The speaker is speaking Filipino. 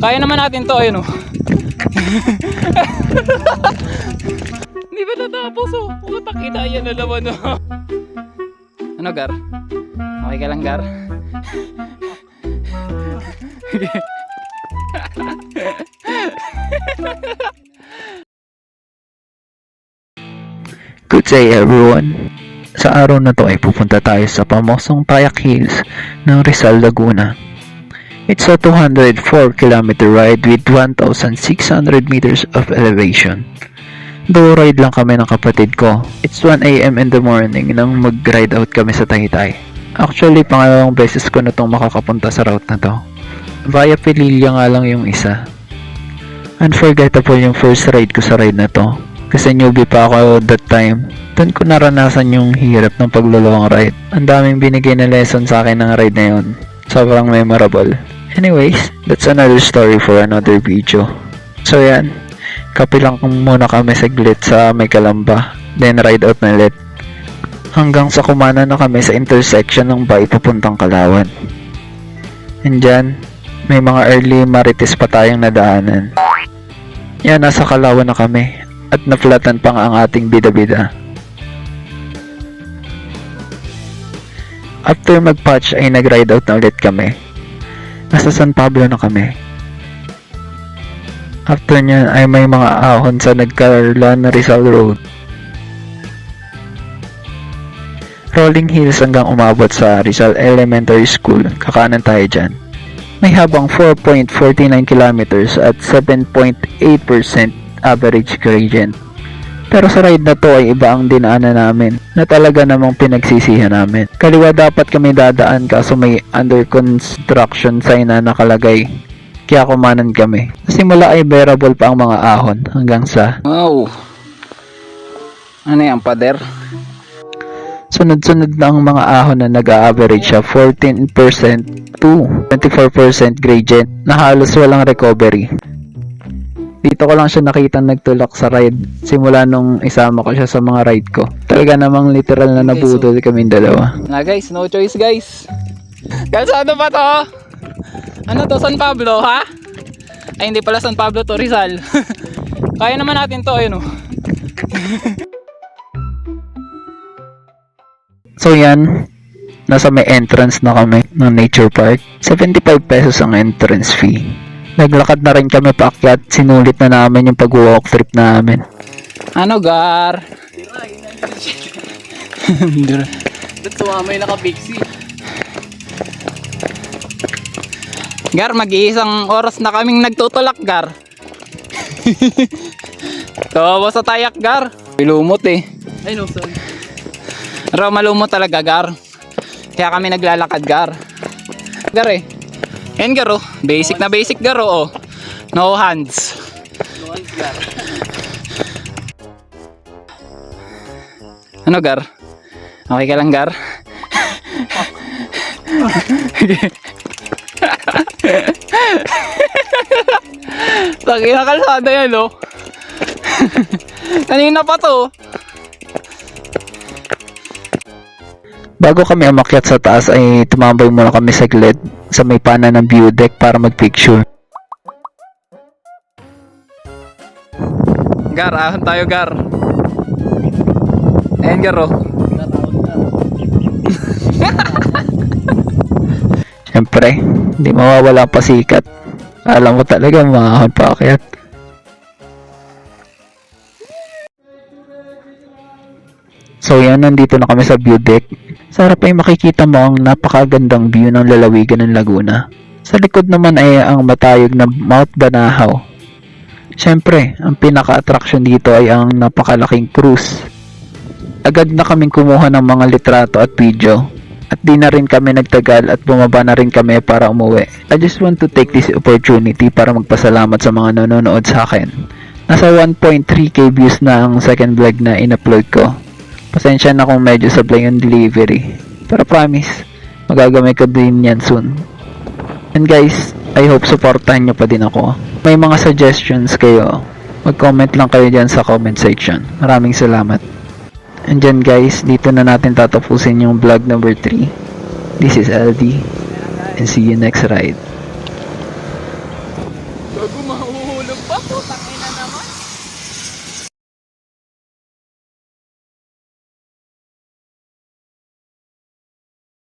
Kaya naman natin to, ayun oh. Hindi ba natapos oh? Puta, kita yan na naman oh. Ano Gar? Okay ka lang Gar? Good day everyone! Sa araw na to ay pupunta tayo sa pamosong Tayak Hills ng Rizal, Laguna. It's a 204 km ride with 1,600 meters of elevation. Though ride lang kami ng kapatid ko, it's 1 AM in the morning nang mag-ride out kami sa Taytay. Actually, pangalawang beses ko na itong makakapunta sa route na to. Via Pililla nga lang yung isa. Unforgettable yung first ride ko sa ride na to. Kasi newbie pa ako that time. Doon ko naranasan yung hirap ng paglulong ride. Ang daming binigay na lesson sa akin ng ride na yun. Sobrang memorable. Anyways, that's another story for another video. So yan, kape lang muna kami saglit sa May Kalamba. Then ride out na ulit. Hanggang sa kumana na kami sa intersection ng Bay papuntang Kalawan. And dyan, may mga early marites pa tayong nadaanan. Yan, nasa Kalawan na kami. At naflatan pa nga ang ating bida-bida. After mag-patch ay nag-ride out na ulit kami. Nasa San Pablo na kami. After nyan ay may mga ahon sa Nagkarlan Rizal Road. Rolling hills hanggang umabot sa Rizal Elementary School. Kakanan tayo dyan. May habang 4.49 kilometers at 7.8% average gradient. Pero sa ride na to ay iba ang dinaanan namin na talaga namang pinagsisihan namin. Kaliwa dapat kami dadaan kaso may under construction sign na nakalagay. Kaya kumanan kami. Sa simula ay bearable pa ang mga ahon hanggang sa Wow. Ano yan, pader? sunod-sunod na ang mga ahon na nag-a-average siya 14% to 24% gradient na halos walang recovery. Dito ko lang siya nakita nagtulak sa ride simula nung isama ko siya sa mga ride ko. Talaga namang literal na nabudol kaming dalawa. Na guys, no choice guys. Kalsado pa to? Ano to, San Pablo ha? Ay hindi pala San Pablo to, Rizal. Kaya naman natin to, ayun oh. So yan, nasa may entrance na kami ng nature park. 75 pesos ang entrance fee. Naglakad na rin kami paakyat, sinulit na namin yung pag-walk trip namin. Ano Gar? Ba't sumama yung naka-pixie? Gar, mag-iisang oras na kaming nagtutulak Gar. Tawa sa Tayak Gar. Lumot eh. Ay no, sorry. Pero malumot talaga Gar. Kaya kami naglalakad Gar. Gar eh. Yan Gar oh. Basic na basic Gar oh. No hands. No hands Gar. Ano Gar? Okay ka lang Gar? Tangina kalsada yan oh. Kanina pa to. Bago kami umakyat sa taas ay tumambay muna kami saglit sa may pana ng view deck para magpicture. Gar, ahon tayo Gar. Ayan Gar oh. Siyempre, hindi mawawala ang pasikat. Alam mo talaga, mahahon pa akyat. So yan, nandito na kami sa view deck. Sa harap ay makikita mo ang napakagandang view ng lalawigan ng Laguna. Sa likod naman ay ang matayog na Mount Banahaw. Siyempre, ang pinaka-attraction dito ay ang napakalaking cruise. Agad na kaming kumuha ng mga litrato at video. At di na rin kami nagtagal at bumaba na rin kami para umuwi. I just want to take this opportunity para magpasalamat sa mga nanonood sa akin. Nasa 1.3k views na ang second vlog na in-upload ko. Pasensya na kung medyo sablay yung delivery. Pero promise, magagamay ko din yan soon. And guys, I hope supportahan nyo pa din ako. May mga suggestions kayo, mag-comment lang kayo dyan sa comment section. Maraming salamat. And dyan guys, dito na natin tatapusin yung vlog number 3. This is LD, and see you next ride. Gago, mahuhulog pa. Putak